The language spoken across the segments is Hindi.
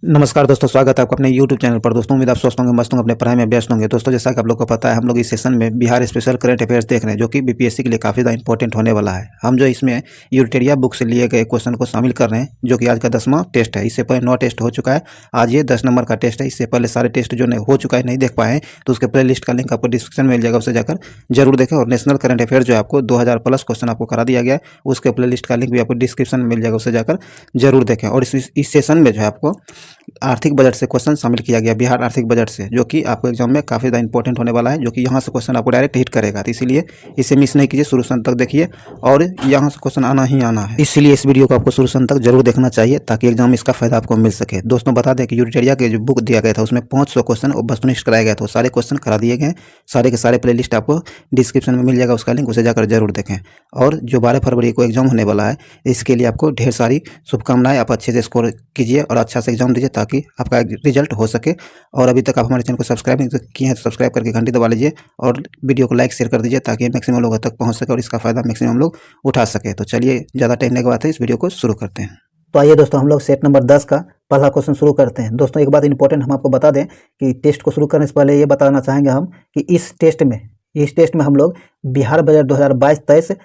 नमस्कार दोस्तों, स्वागत है आपका अपने YouTube चैनल पर। दोस्तों उम्मीद आप स्वस्थ होंगे, मस्त होंगे, अपने पढ़ाई में व्यस्त होंगे। दोस्तों जैसा कि आप लोग को पता है, हम लोग इस सेशन में बिहार स्पेशल करंट अफेयर्स देख रहे हैं, जो कि बीपीएससी के लिए काफ़ी ज़्यादा इंपॉर्टेंट होने वाला है। हम जो इसमें यूटेरिया बुक से लिए गए क्वेश्चन को शामिल कर रहे हैं, जो कि आज का 10वां टेस्ट है। इससे पहले 9 टेस्ट हो चुका है, आज ये 10 नंबर का टेस्ट है। इससे पहले सारे टेस्ट जो हो चुका है, नहीं देख पाए हैं, तो उसके प्ले लिस्ट का लिंक आपको डिस्क्रिप्शन में मिल जाएगा, उससे जाकर जरूर देखें। और नेशनल करंट अफेयर जो है आपको 2000 प्लस क्वेश्चन आपको करा दिया गया है, उसके प्ले लिस्ट का लिंक भी आपको डिस्क्रिप्शन में मिल जाएगा, उससे जाकर जरूर देखें। और इस सेशन में जो है आपको आर्थिक बजट से क्वेश्चन शामिल किया गया, बिहार आर्थिक बजट से, जो कि आपको एग्जाम में काफ़ी ज़्यादा इंपॉर्टेंट होने वाला है, जो कि यहाँ से क्वेश्चन आपको डायरेक्ट हिट करेगा। तो इसीलिए इसे मिस नहीं कीजिए, शुरू से अंत तक देखिए, और यहाँ से क्वेश्चन आना ही आना है। इसलिए इस वीडियो को आपको शुरू से अंत तक जरूर देखना चाहिए, ताकि एग्जाम में इसका फायदा आपको मिल सके। दोस्तों बता दें कि यूटेरिया के जो बुक दिया गया था, उसमें 500 क्वेश्चन वस्तुनिष्ठ कराया गया था। सारे क्वेश्चन करा दिए गए, सारे के सारे प्ले लिस्ट आपको डिस्क्रिप्शन में मिल जाएगा, उसका लिंक, उसे जाकर जरूर देखें। और जो 12 फरवरी को एग्जाम होने वाला है, इसके लिए आपको ढेर सारी शुभकामनाएं। आप अच्छे से स्कोर कीजिए और अच्छा से एग्जाम दीजिए, ताकि आपका रिजल्ट हो सके। और अभी तक आप हमारे चैनल को सब्सक्राइब नहीं किए हैं तो सब्सक्राइब करके घंटी दबा लीजिए, और वीडियो को लाइक शेयर कर दीजिए, ताकि मैक्सिमम लोगों तक पहुंच सके और इसका फायदा मैक्सिमम लोग उठा सके। तो चलिए ज़्यादा टाइम नहीं गवाते, इस वीडियो को शुरू करते हैं। तो आइए दोस्तों, हम लोग सेट नंबर 10 का पहला क्वेश्चन शुरू करते हैं। दोस्तों एक बात इंपॉर्टेंट हम आपको बता दें कि टेस्ट को शुरू करने से पहले ये बताना चाहेंगे हम कि इस टेस्ट में हम लोग बिहार बजट 2022-23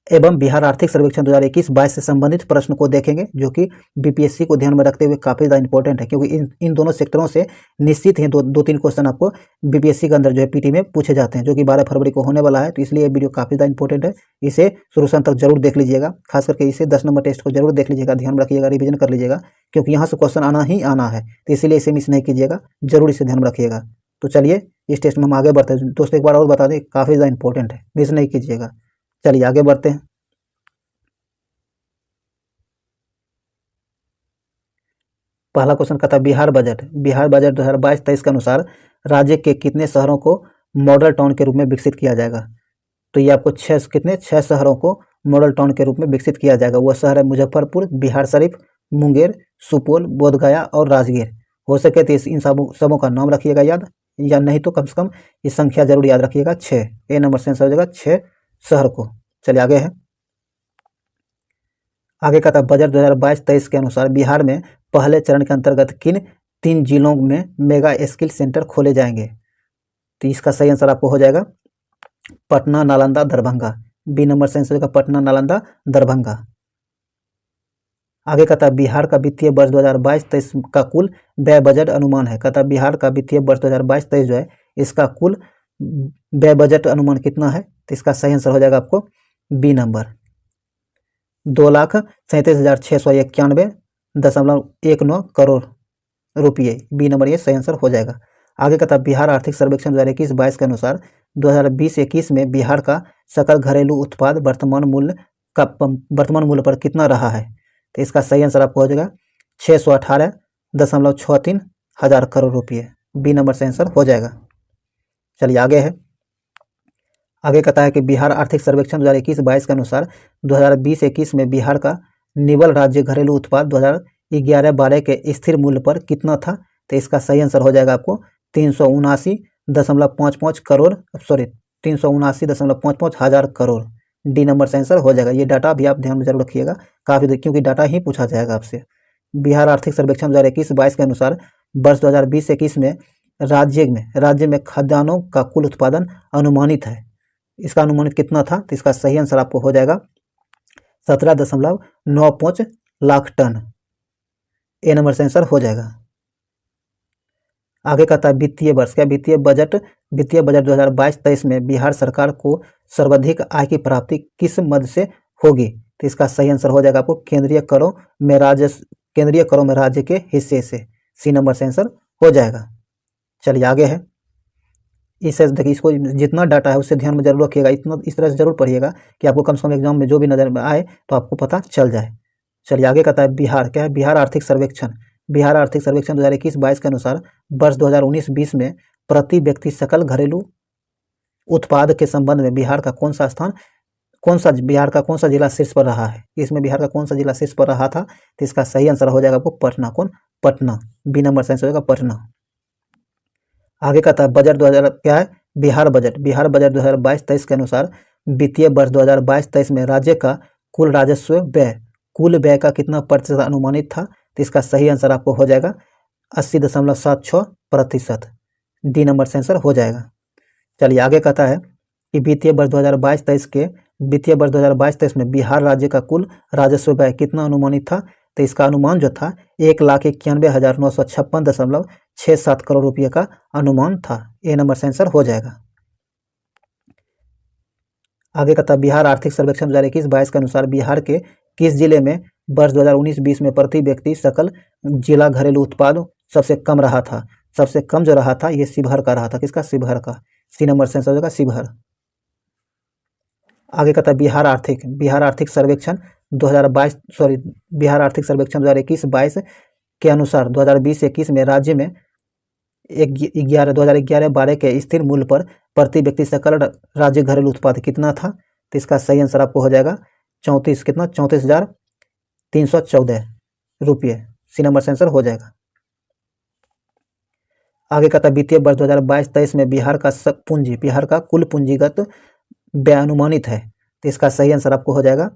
एवं बिहार आर्थिक सर्वेक्षण 2021-22 से संबंधित प्रश्न को देखेंगे, जो कि बीपीएससी को ध्यान में रखते हुए काफ़ी ज़्यादा इंपॉर्टेंट है, क्योंकि इन दोनों सेक्टरों से निश्चित ही दो तीन क्वेश्चन आपको बीपीएससी के अंदर जो है पीटी में पूछे जाते हैं, जो कि 12 फरवरी को होने वाला है। तो इसलिए ये वीडियो काफ़ी ज़्यादा इंपॉर्टेंट है, इसे शुरू से अंत तक जरूर देख लीजिएगा। खास करके इसे 10 नंबर टेस्ट को जरूर देख लीजिएगा, ध्यान रखिएगा, रिविजन कर लीजिएगा, क्योंकि यहाँ से क्वेश्चन आना ही आना है। तो इसीलिए इसे मिस नहीं कीजिएगा, जरूर इसे ध्यान में रखिएगा। तो चलिए इस टेस्ट में हम आगे बढ़ते हैं। दोस्तों एक बार और बता दें, काफ़ी ज़्यादा इंपॉर्टेंट है, मिस नहीं कीजिएगा। चलिए आगे बढ़ते हैं। पहला क्वेश्चन का था बिहार बजट 2022-23 के अनुसार राज्य के कितने शहरों को मॉडल टाउन के रूप में विकसित किया जाएगा। तो ये आपको छह शहरों को मॉडल टाउन के रूप में विकसित किया जाएगा। वह शहर है मुजफ्फरपुर, बिहार शरीफ, मुंगेर, सुपौल, बोधगया और राजगीर। हो सके तो इन सबों का नाम रखिएगा याद, या नहीं तो कम से कम इस संख्या जरूर याद रखिएगा, 6। ए नंबर से आंसर हो जाएगा 6 शहर को। चलिए आगे है। आगे का था बजट 2022-23 के अनुसार बिहार में पहले चरण के अंतर्गत किन 3 जिलों में मेगा स्किल सेंटर खोले जाएंगे। तो इसका सही आंसर आपको हो जाएगा पटना, नालंदा, दरभंगा। बी नंबर से आंसर होगा पटना, नालंदा, दरभंगा। आगे का था बिहार का वित्तीय वर्ष 2022-23 का कुल व्यय बजट अनुमान है। कहता बिहार का वित्तीय वर्ष 2022-23 जो है, इसका कुल व्यय बजट अनुमान कितना है। तो इसका सही आंसर हो जाएगा आपको बी नंबर 2,37,691.19 करोड़ रुपये। बी नंबर ये सही आंसर हो जाएगा। आगे का था बिहार आर्थिक सर्वेक्षण 2021-22 के अनुसार 2020-21 में बिहार का सकल घरेलू उत्पाद वर्तमान मूल्य पर कितना रहा है। तो इसका सही आंसर आपको हो जाएगा 618.63 हज़ार करोड़ रुपये। बी नंबर से आंसर हो जाएगा। चलिए आगे है। आगे कहता है कि बिहार आर्थिक सर्वेक्षण 2021-22 के अनुसार 2020-21 में बिहार का निवल राज्य घरेलू उत्पाद 2011-12 के स्थिर मूल्य पर कितना था। तो इसका सही आंसर हो जाएगा आपको 379.55 हज़ार करोड़। डी नंबर से आंसर हो जाएगा। ये डाटा भी आप ध्यान में जरूर रखिएगा, काफ़ी, क्योंकि डाटा ही पूछा जाएगा आपसे। बिहार आर्थिक सर्वेक्षण 2021-22 के अनुसार वर्ष 2020-21 में राज्य में खाद्यान्नों का कुल उत्पादन अनुमानित है। इसका अनुमानित कितना था। तो इसका सही आंसर आपको हो जाएगा 17.95 लाख टन। ए नंबर से आंसर हो जाएगा। आगे का था वित्तीय वर्ष क्या वित्तीय बजट 2022-23 में बिहार सरकार को सर्वाधिक आय की प्राप्ति किस मद से होगी। तो इसका सही आंसर हो जाएगा आपको केंद्रीय करों में राज्य के हिस्से से। सी नंबर से आंसर हो जाएगा। चलिए आगे है। इसे देखिए, इसको जितना डाटा है उससे ध्यान में जरूर रखिएगा, इतना इस तरह से जरूर पढ़िएगा कि आपको कम से कम एग्जाम में जो भी नजर में आए तो आपको पता चल जाए। चलिए आगे कहता है बिहार क्या है बिहार आर्थिक सर्वेक्षण 2021-22 के अनुसार वर्ष 2019-20 में प्रति व्यक्ति सकल घरेलू उत्पाद के संबंध में बिहार का कौन सा जिला शीर्ष पर रहा है। इसमें बिहार का कौन सा जिला शीर्ष पर रहा था। तो इसका सही आंसर हो जाएगा आपको पटना। पटना। बी नंबर से आंसर होगा पटना। आगे का था बजट 2000 क्या है बिहार बजट 2022-23 के अनुसार वित्तीय वर्ष 2022-23 में राज्य का कुल राजस्व व्यय का कितना प्रतिशत अनुमानित था। तो इसका सही आंसर आपको हो जाएगा 80.76%। डी नंबर से आंसर हो जाएगा। चलिए आगे कहता है कि वित्तीय वर्ष 2022-23 में बिहार राज्य का कुल राजस्व व्यय कितना अनुमानित था। तो इसका अनुमान जो था 1,91,956.67 करोड़ रुपये का अनुमान था। ए नंबर से आंसर हो जाएगा। आगे कहता है बिहार आर्थिक सर्वेक्षण 2021-22 के अनुसार बिहार के किस जिले में वर्ष 2019-20 में प्रति व्यक्ति सकल जिला घरेलू उत्पाद सबसे कम रहा था। सबसे कम जो रहा था ये शिवहर का रहा था। किसका? शिवहर का। सी नंबर से आंसर हो जाएगा शिवहर। आगे कहता है बिहार आर्थिक सर्वेक्षण 2021-22 के अनुसार 2020-21 में राज्य में 2011-12 के स्थिर मूल्य पर प्रति व्यक्ति सकल राज्य घरेलू उत्पाद कितना था। तो इसका सही आंसर आपको हो जाएगा 34,314 रुपये। सी नंबर से आंसर हो जाएगा। आगे कहता है वित्तीय वर्ष 2022-23 में बिहार का कुल पूंजीगत व्यय अनुमानित है। तो इसका सही आंसर आपको हो जाएगा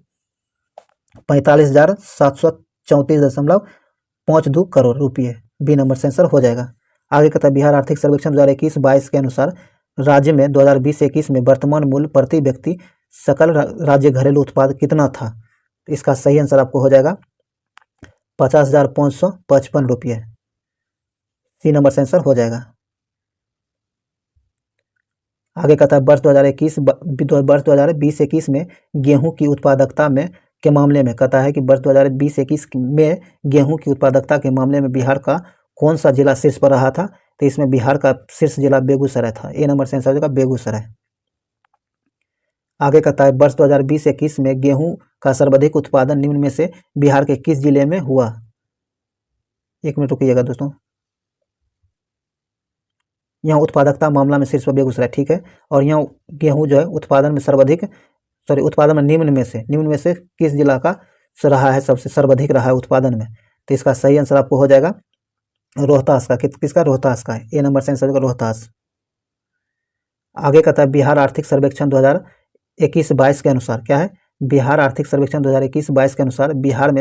45,734.52 करोड़ रुपये। बी नंबर से आंसर हो जाएगा। आगे कहता है बिहार आर्थिक सर्वेक्षण 2021-22 के अनुसार राज्य में 2020-21 में वर्तमान मूल्य प्रति व्यक्ति सकल राज्य घरेलू उत्पाद कितना था। तो इसका सही आंसर आपको हो जाएगा 50,555 रुपये। सी नंबर से आंसर हो जाएगा। आगे कहता है वर्ष 2020-21 में गेहूं की उत्पादकता में के मामले में कहता है कि वर्ष 2020-21 में गेहूं की उत्पादकता के मामले में बिहार का कौन सा जिला शीर्ष पर रहा था। तो इसमें बिहार का शीर्ष जिला बेगूसराय था। ए नंबर से आंसर हो जाएगा बेगूसराय। आगे कहता है वर्ष 2020-21 में गेहूं का सर्वाधिक उत्पादन निम्न में से बिहार के किस जिले में हुआ। एक मिनट रुकिएगा दोस्तों। यहाँ उत्पादकता मामला में शीर्ष पर बेगूसराय, ठीक है। और यहाँ गेहूं जो है उत्पादन में निम्न में से किस जिला का रहा है, सबसे सर्वाधिक रहा है उत्पादन में। तो इसका सही आंसर आपको हो जाएगा रोहतास का। किसका? रोहतास का। ए नंबर से आंसर होगा रोहतास। आगे कहता है बिहार आर्थिक सर्वेक्षण 2021-22 के अनुसार क्या है। बिहार आर्थिक सर्वेक्षण 2021-22 के अनुसार बिहार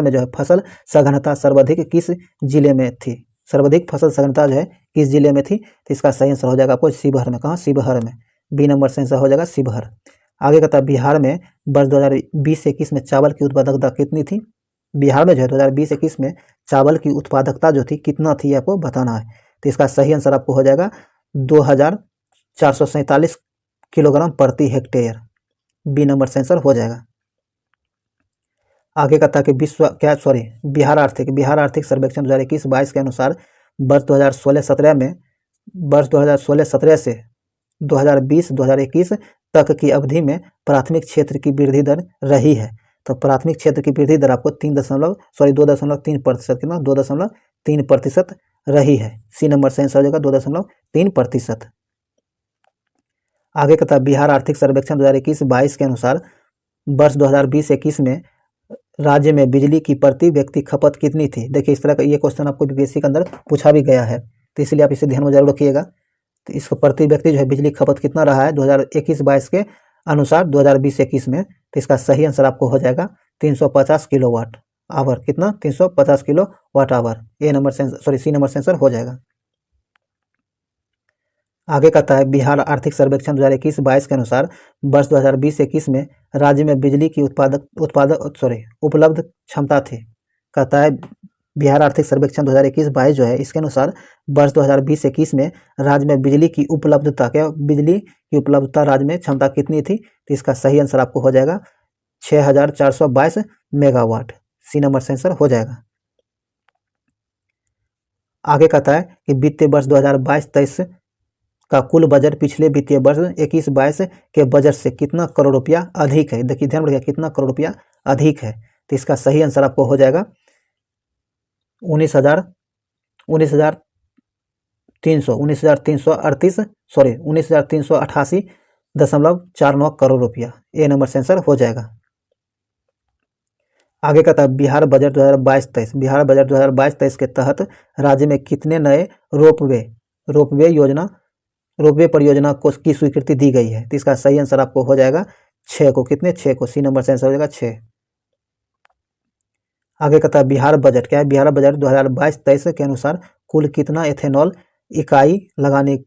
में जो है फसल सघनता सर्वाधिक किस जिले में थी। सर्वाधिक फसल सघनता जो है किस जिले में थी। तो इसका सही आंसर हो जाएगा आपको शिवहर में। कहाँ? शिवहर में। बी नंबर से आंसर हो जाएगा शिवहर। आगे कहता है बिहार में वर्ष 2020-21 में चावल की उत्पादकता कितनी थी। बिहार में जो है 2020-21 में चावल की उत्पादकता जो थी कितना थी आपको बताना है। तो इसका सही आंसर आपको हो जाएगा 2,447 किलोग्राम प्रति हेक्टेयर। बी नंबर से आंसर हो जाएगा। आगे कहता है कि बिहार आर्थिक सर्वेक्षण 2021-22 के अनुसार वर्ष 2016-17 से 2020-21 तक की अवधि में प्राथमिक क्षेत्र की वृद्धि दर रही है। तो प्राथमिक क्षेत्र की वृद्धि दर आपको 2.3% कितना 2.3% रही है। सी नंबर से आंसर हो जाएगा 2.3%। आगे कहता है बिहार आर्थिक सर्वेक्षण 2021-22 के अनुसार वर्ष 2020-21 में राज्य में बिजली की प्रति व्यक्ति खपत कितनी थी। देखिए इस तरह का ये क्वेश्चन आपको बीपीएससी के अंदर पूछा भी गया है, तो इसलिए आप इसे ध्यान में जरूर रखिएगा। तो इसको प्रति व्यक्ति जो है बिजली खपत कितना रहा है 2021-22 के अनुसार 2020-21 में। तो इसका सही आंसर आपको हो जाएगा 350 किलोवाट आवर। कितना? 350 किलोवाट आवर। सी नंबर से आंसर हो जाएगा। आगे कहता है बिहार आर्थिक सर्वेक्षण 2021-22 के अनुसार वर्ष 2020-21 में राज्य में बिजली की उपलब्ध क्षमता थी। कहता है बिहार आर्थिक सर्वेक्षण 2021-22 जो है इसके अनुसार वर्ष 2020-21 में राज्य में बिजली की उपलब्धता राज्य में क्षमता कितनी थी। तो इसका सही आंसर आपको हो जाएगा 6,422 मेगावाट। सी नंबर से आंसर हो जाएगा। आगे कहता है कि वित्तीय वर्ष 2022-23 का कुल बजट पिछले वित्तीय वर्ष 21-22 के बजट से कितना करोड़ रुपया अधिक है। देखिए ध्यान रखिए कितना करोड़ रुपया अधिक है। तो इसका सही आंसर आपको हो जाएगा 19,388.49 करोड़ रुपया। ए नंबर से आंसर हो जाएगा। आगे कहता है बिहार बजट 2022-23 के तहत राज्य में कितने नए रोपवे परियोजना को की स्वीकृति दी गई है। तो इसका सही आंसर आपको हो जाएगा 6 को। कितने? 6 को। सी नंबर से आंसर हो जाएगा 6। आगे कहता है बिहार बजट क्या है, बिहार बजट 2022-23 के अनुसार कुल कितना एथेनॉल इकाई लगाने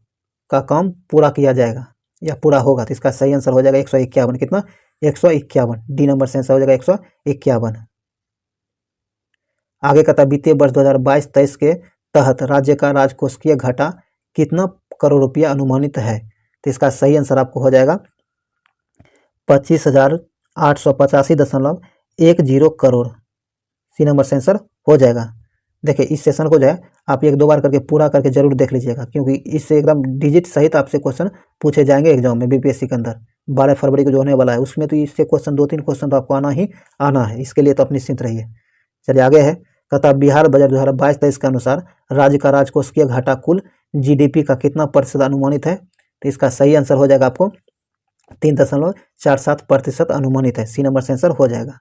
का काम पूरा किया जाएगा या पूरा होगा। तो इसका सही आंसर हो जाएगा 151। कितना? 151। डी नंबर से आंसर हो जाएगा 151। आगे कहता है वित्तीय वर्ष 2022-23 के तहत राज्य का राजकोषीय घाटा कितना करोड़ रुपया अनुमानित है। तो इसका सही आंसर आपको हो जाएगा 25,885.10 करोड़। सी नंबर से आंसर हो जाएगा। देखिए इस सेशन को जो है आप 1-2 बार करके पूरा करके जरूर देख लीजिएगा, क्योंकि इससे एकदम डिजिट सहित आपसे क्वेश्चन पूछे जाएंगे एग्जाम में बीपीएससी के अंदर 12 फरवरी को जो होने वाला है, उसमें तो इससे क्वेश्चन 2-3 क्वेश्चन तो आपको आना ही आना है। इसके लिए तो आप निश्चिंत रहिए। चलिए आगे है, कहता बिहार बजट 2022-23 के अनुसार राज्य का राजकोषीय घाटा कुल जीडीपी का कितना प्रतिशत अनुमानित है। तो इसका सही आंसर हो जाएगा आपको 3.47% अनुमानित है। सी नंबर से आंसर हो जाएगा।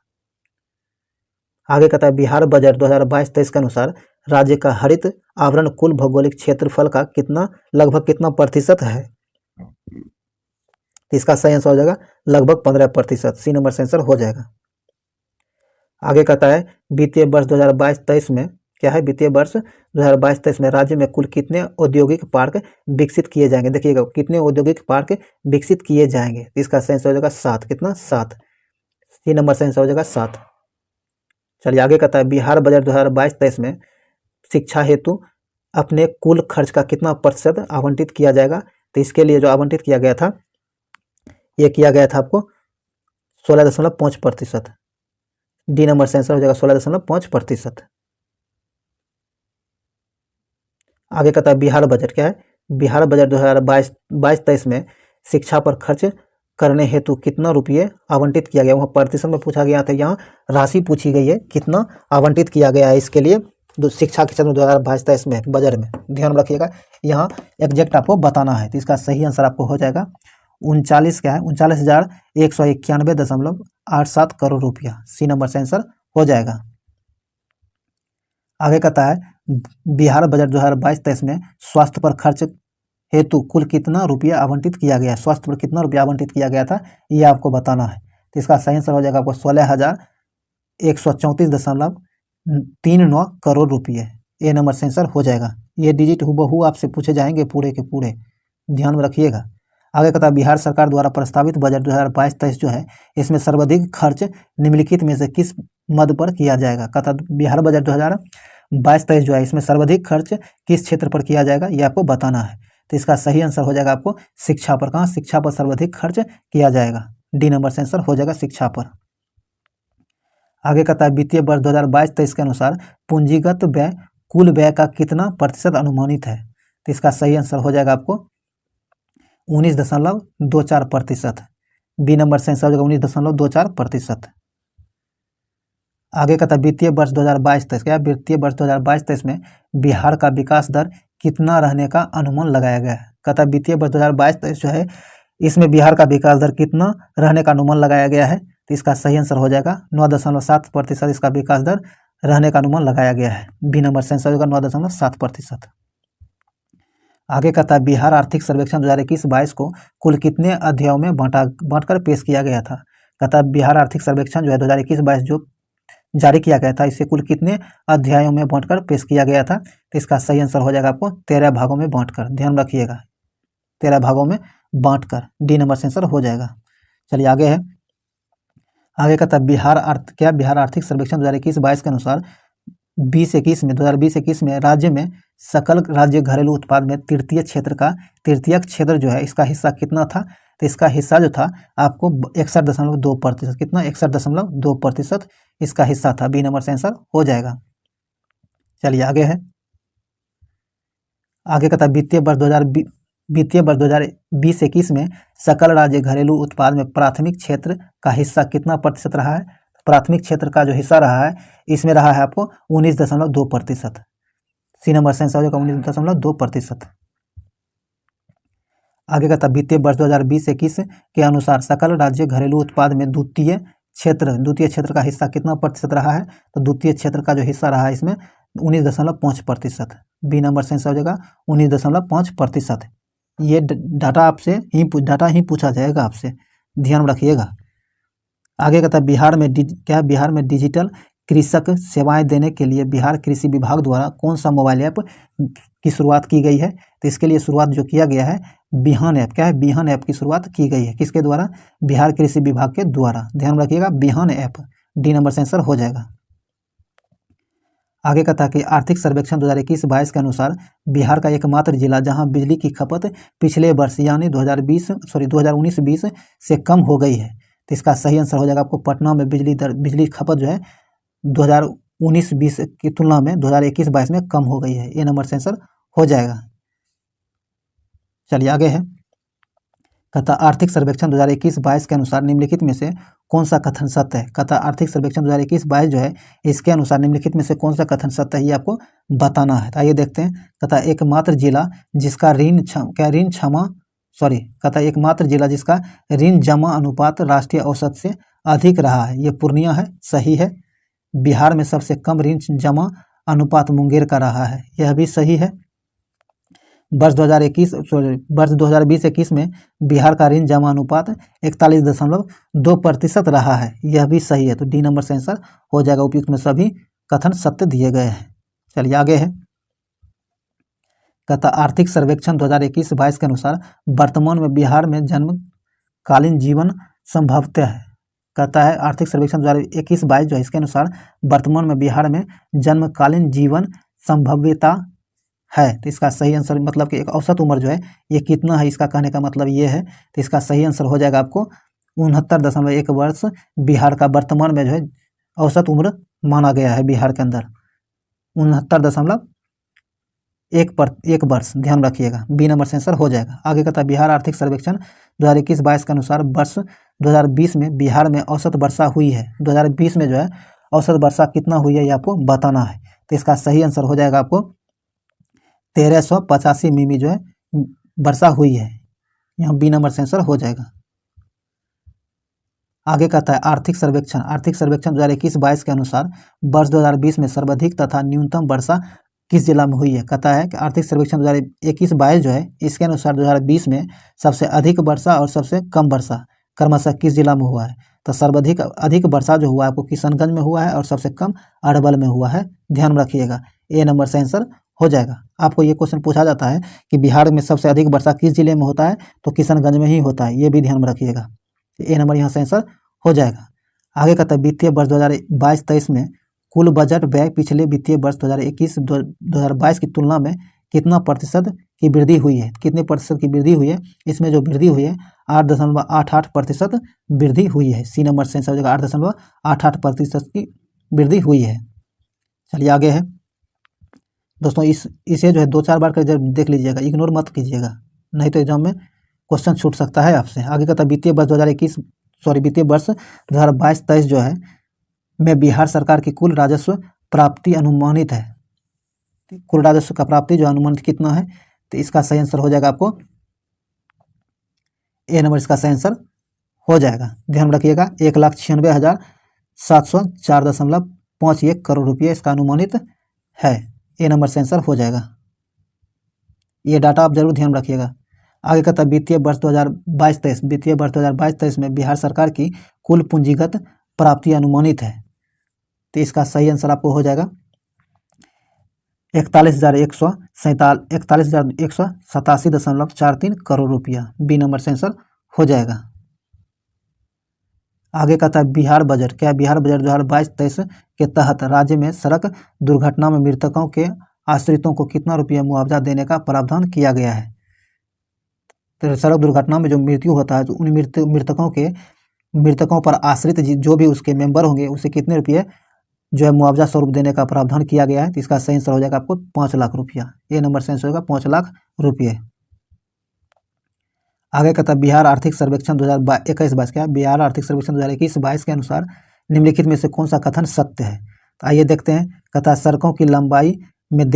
आगे कहता है बिहार बजट 2022-23 के अनुसार राज्य का हरित आवरण कुल भौगोलिक क्षेत्रफल का लगभग कितना प्रतिशत है। तो इसका सही आंसर हो जाएगा लगभग 15%। सी नंबर से आंसर हो जाएगा। आगे कहता है वित्तीय वर्ष 2022-23 में क्या है, वित्तीय वर्ष 2022-23 में राज्य में कुल कितने औद्योगिक पार्क विकसित किए जाएंगे। देखिएगा कितने औद्योगिक पार्क विकसित किए जाएंगे। तो इसका सही आंसर हो जाएगा 7। कितना? 7। सी नंबर से आंसर हो जाएगा 7। चलिए आगे कहता है बिहार बजट 2022-23 में शिक्षा हेतु अपने कुल खर्च का कितना प्रतिशत आवंटित किया जाएगा। तो इसके लिए जो आवंटित किया गया था, ये किया गया था आपको 16.5%। डी नंबर से आंसर हो जाएगा 16.5%। आगे कहता है बिहार बजट क्या है, बिहार बजट 2022-23 में शिक्षा पर खर्च करने हेतु कितना रुपये आवंटित किया गया। वहाँ प्रतिशत में पूछा गया था, यहाँ राशि पूछी गई है कितना आवंटित किया गया है इसके लिए शिक्षा के क्षेत्र में 2022-23 में बजट में। ध्यान रखिएगा यहाँ एग्जैक्ट आपको बताना है। तो इसका सही आंसर आपको हो जाएगा 39 क्या है 39,191.87 करोड़ रुपया। सी नंबर से आंसर हो जाएगा। आगे कहता है बिहार बजट 2022-23 में स्वास्थ्य पर खर्च हेतु कुल कितना रुपया आवंटित किया गया। स्वास्थ्य पर कितना रुपया आवंटित किया गया था, ये आपको बताना है। तो इसका सही आंसर हो जाएगा आपको 16,134.39 करोड़ रुपये। ए नंबर से आंसर हो जाएगा। ये डिजिट हूबहू आपसे पूछे जाएंगे पूरे के पूरे, ध्यान में रखिएगा। आगे कहता है बिहार सरकार द्वारा प्रस्तावित बजट 2022-23 जो है, इसमें सर्वाधिक खर्च निम्नलिखित में से किस मद पर किया जाएगा। कहता बिहार बजट 2022-23 जो है, इसमें सर्वाधिक खर्च किस क्षेत्र पर किया जाएगा, ये आपको बताना है। तो इसका सही आंसर हो जाएगा आपको शिक्षा पर। कहाँ? शिक्षा पर सर्वाधिक खर्च किया जाएगा। डी नंबर से आंसर हो जाएगा शिक्षा पर। आगे कहता है वित्तीय वर्ष 2022-23 के अनुसार पूंजीगत व्यय कुल व्यय का कितना प्रतिशत अनुमानित है। तो इसका सही आंसर हो जाएगा आपको 19.24%। बी नंबर से आंसर हो जाएगा 19.24%। आगे कहता है वित्तीय वर्ष 2022-23 क्या, वित्तीय वर्ष 2022-23 में बिहार का विकास दर कितना रहने का अनुमान लगाया गया है। कहता है वित्तीय वर्ष 2022-23 जो है, इसमें बिहार का विकास दर कितना रहने का अनुमान लगाया गया है। तो इसका सही आंसर हो जाएगा 9.7% इसका विकास दर रहने का अनुमान लगाया गया है। बी नंबर से आंसर होगा 9.7%। आगे कहता है बिहार आर्थिक सर्वेक्षण 2021-22 को कुल कितने अध्यायों में बांटकर पेश किया गया था। कहता है बिहार आर्थिक सर्वेक्षण जो है 2021-22 जो जारी किया गया था, इसे कुल कितने अध्यायों में बांटकर पेश किया गया था। तो इसका सही आंसर हो जाएगा आपको 13 भागों में बांटकर। ध्यान रखिएगा 13 भागों में बांटकर। डी नंबर से आंसर हो जाएगा। चलिए आगे है, आगे कहता है बिहार आर्थिक सर्वेक्षण 2021-22 के अनुसार 2020-21 में राज्य में सकल राज्य घरेलू उत्पाद में तृतीय क्षेत्र जो है, इसका हिस्सा कितना था। तो इसका हिस्सा जो था आपको 61.2%। कितना? 61.2% इसका हिस्सा था। बी नंबर से आंसर हो जाएगा। चलिए आगे है, आगे कहता है वित्तीय वर्ष 2020-21 में सकल राज्य घरेलू उत्पाद में प्राथमिक क्षेत्र का हिस्सा कितना प्रतिशत रहा है। प्राथमिक क्षेत्र का जो हिस्सा रहा है, इसमें रहा है आपको 19.2%। सी नंबर से आंसर हो जाएगा 19.2%। आगे कहता वित्तीय वर्ष 2020-21 के अनुसार सकल राज्य घरेलू उत्पाद में द्वितीय क्षेत्र का हिस्सा कितना प्रतिशत रहा है। तो द्वितीय क्षेत्र का जो हिस्सा रहा है इसमें 19.5%। बी नंबर से आंसर हो जाएगा 19.5%। ये डाटा ही पूछा जाएगा आपसे, ध्यान रखिएगा। आगे कहता है बिहार में डिजिटल कृषक सेवाएं देने के लिए बिहार कृषि विभाग द्वारा कौन सा मोबाइल ऐप की शुरुआत की गई है? तो इसके लिए शुरुआत जो किया गया है बिहान ऐप, क्या है, बिहान ऐप की शुरुआत की गई है। किसके द्वारा? बिहार कृषि विभाग के द्वारा। ध्यान रखिएगा, बिहान ऐप। डी नंबर से आंसर हो जाएगा। आगे कहता है कि आर्थिक सर्वेक्षण 2021-22 के अनुसार बिहार का एकमात्र जिला जहां बिजली की खपत पिछले वर्ष यानी 2019-20 से कम हो गई है। तो इसका सही आंसर हो जाएगा आपको पटना में बिजली खपत जो है 2019-20 की तुलना में 2021-22 में कम हो गई है। ये नंबर से आंसर हो जाएगा। चलिए आगे है, कहता आर्थिक सर्वेक्षण 2021-22 के अनुसार निम्नलिखित में से कौन सा कथन सत्य है? कहता आर्थिक सर्वेक्षण 2021-22 जो है इसके अनुसार निम्नलिखित में से कौन सा कथन सत्य है ये आपको बताना है। तो आइए देखते हैं। कहता एकमात्र जिला जिसका एकमात्र जिला जिसका ऋण जमा अनुपात राष्ट्रीय औसत से अधिक रहा है, ये पूर्णिया है। सही है। बिहार में सबसे कम ऋण जमा अनुपात मुंगेर का रहा है, यह भी सही है। वर्ष 2020-21 में बिहार का ऋण जमा अनुपात 41.2% रहा है, यह भी सही है। तो डी नंबर से आंसर हो जाएगा। उपयुक्त में सभी कथन सत्य दिए गए हैं। चलिए आगे है, कहता आर्थिक सर्वेक्षण 2021-22 के अनुसार वर्तमान में बिहार में जन्मकालीन जीवन संभवतः है। कहता है आर्थिक सर्वेक्षण 2021-22 जो है इसके अनुसार वर्तमान में बिहार में जन्मकालीन जीवन संभव्यता है। तो इसका सही आंसर मतलब कि एक औसत उम्र जो है ये कितना है, इसका कहने का मतलब ये है। तो इसका सही आंसर हो जाएगा आपको 69.1 वर्ष बिहार का वर्तमान में जो है औसत उम्र माना गया है बिहार के अंदर, 69.1 वर्ष। ध्यान रखिएगा, बी नंबर से आंसर हो जाएगा। आगे कहता है बिहार आर्थिक सर्वेक्षण 2021-22 के अनुसार वर्ष 2020 में बिहार में औसत वर्षा हुई है। 2020 में जो है औसत वर्षा कितना हुई है ये आपको बताना है। तो इसका सही आंसर हो जाएगा आपको 1385 मिमी जो है वर्षा हुई है, यहाँ बी नंबर से आंसर हो जाएगा। आगे कहता है आर्थिक सर्वेक्षण 2021-22 के अनुसार वर्ष 2020 में सर्वाधिक तथा न्यूनतम वर्षा किस जिला में हुई है? कहता है कि आर्थिक सर्वेक्षण 2021-22 जो है इसके अनुसार 2020 में सबसे अधिक वर्षा और सबसे कम वर्षा क्रमशः किस जिला में हुआ है? तो सर्वाधिक अधिक वर्षा जो हुआ है आपको किशनगंज में हुआ है और सबसे कम अरवल में हुआ है। ध्यान रखिएगा, ए नंबर से आंसर हो जाएगा। आपको ये क्वेश्चन पूछा जाता है कि बिहार में सबसे अधिक वर्षा किस जिले में होता है? तो किशनगंज में ही होता है, ये भी ध्यान में रखिएगा। ए नंबर यहाँ से आंसर हो जाएगा। आगे कहता है वित्तीय वर्ष 2022-23 में कुल बजट व्यय पिछले वित्तीय वर्ष 2021-2022 की तुलना में कितना प्रतिशत की वृद्धि हुई है? कितने प्रतिशत की वृद्धि हुई है? इसमें जो वृद्धि हुई है 8.88% वृद्धि हुई है। सी नंबर से आंसर हो जाएगा, 8.88% की वृद्धि हुई है। चलिए आगे है दोस्तों, इसे जो है 2-4 बार कर देख लीजिएगा, इग्नोर मत कीजिएगा, नहीं तो एग्जाम में क्वेश्चन छूट सकता है आपसे। आगे कहता है वित्तीय वर्ष 2022-23 जो है में बिहार सरकार की कुल राजस्व प्राप्ति अनुमानित है। कुल राजस्व का प्राप्ति जो अनुमानित कितना है? तो इसका सही आंसर हो जाएगा आपको ए नंबर, इसका सही आंसर हो जाएगा। ध्यान रखिएगा 1,96,704.51 करोड़ रुपये इसका अनुमानित है। ए नंबर से आंसर हो जाएगा। ये डाटा आप जरूर ध्यान रखिएगा। आगे कहता है वित्तीय वर्ष 2022-23 में बिहार सरकार की कुल पूंजीगत प्राप्ति अनुमानित है। तो इसका सही आंसर आपको हो जाएगा 41,187.43 करोड़ रुपया। बी नंबर से आंसर हो जाएगा। आगे कहता है बिहार बजट, क्या बिहार बजट 2022-23 के तहत राज्य में सड़क दुर्घटना में मृतकों के आश्रितों को कितना रुपया मुआवजा देने का प्रावधान किया गया है? तो सड़क दुर्घटना में जो मृत्यु होता है तो उन मृतकों पर आश्रित जो भी उसके मेंबर होंगे उसे कितने रुपये जो है मुआवजा स्वरूप देने का प्रावधान किया गया है? तो इसका सही आंसर हो जाएगा आपको 5 लाख रुपया। ए नंबर से आंसर होगा 5 लाख रुपये। आगे कहता है बिहार आर्थिक सर्वेक्षण 2021-22 क्या? बिहार आर्थिक सर्वेक्षण 2021-22 के अनुसार निम्नलिखित में से कौन सा कथन सत्य है? तो आइए देखते हैं। कहता है सड़कों की लंबाई में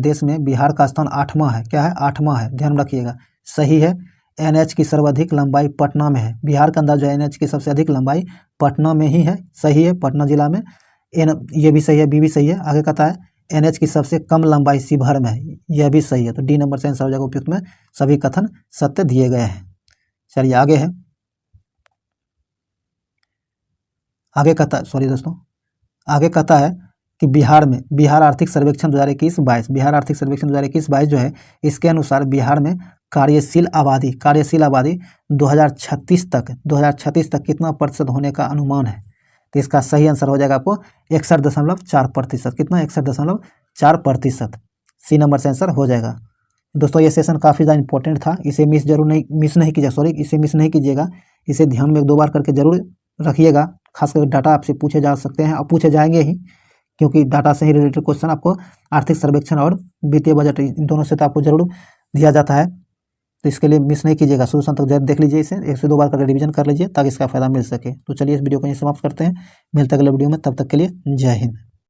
देश में बिहार का स्थान 8वां है। क्या है? 8वां है। ध्यान रखिएगा, सही है। एनएच की सर्वाधिक लंबाई पटना में है। बिहार के अंदर जो एनएच की सबसे अधिक लंबाई पटना में ही है। सही है, पटना जिला में। ये भी सही है, बी भी सही है। आगे कहता है एनएच की सबसे कम लंबाई शिवहर में है। यह भी सही है। तो डी नंबर से आंसर हो जाएगा। उपयुक्त में सभी कथन सत्य दिए गए हैं। चलिए आगे है। आगे कहता सॉरी दोस्तों, आगे कहता है कि बिहार आर्थिक सर्वेक्षण 2021-22, बिहार आर्थिक सर्वेक्षण 2021-22 जो है, इसके अनुसार बिहार में कार्यशील आबादी 2036 तक कितना प्रतिशत होने का अनुमान है। तो इसका सही आंसर हो जाएगा आपको 61.4%। कितना? 61.4%। सी नंबर से आंसर हो जाएगा। दोस्तों ये सेशन काफ़ी ज़्यादा इंपॉर्टेंट था, इसे मिस नहीं कीजिएगा। इसे ध्यान में 2 बार करके जरूर रखिएगा। खासकर डाटा आपसे पूछे जा सकते हैं और पूछे जाएंगे ही, क्योंकि डाटा से ही रिलेटेड क्वेश्चन आपको आर्थिक सर्वेक्षण और वित्तीय बजट इन दोनों से तो आपको जरूर दिया जाता है। तो इसके लिए मिस नहीं कीजिएगा, शुरू से अंत तक जरूर देख लीजिए, इसे 1 से 2 बार करके रिवीजन कर लीजिए ताकि इसका फायदा मिल सके। तो चलिए इस वीडियो को यहीं समाप्त करते हैं, मिलते हैं अगले वीडियो में, तब तक के लिए जय हिंद।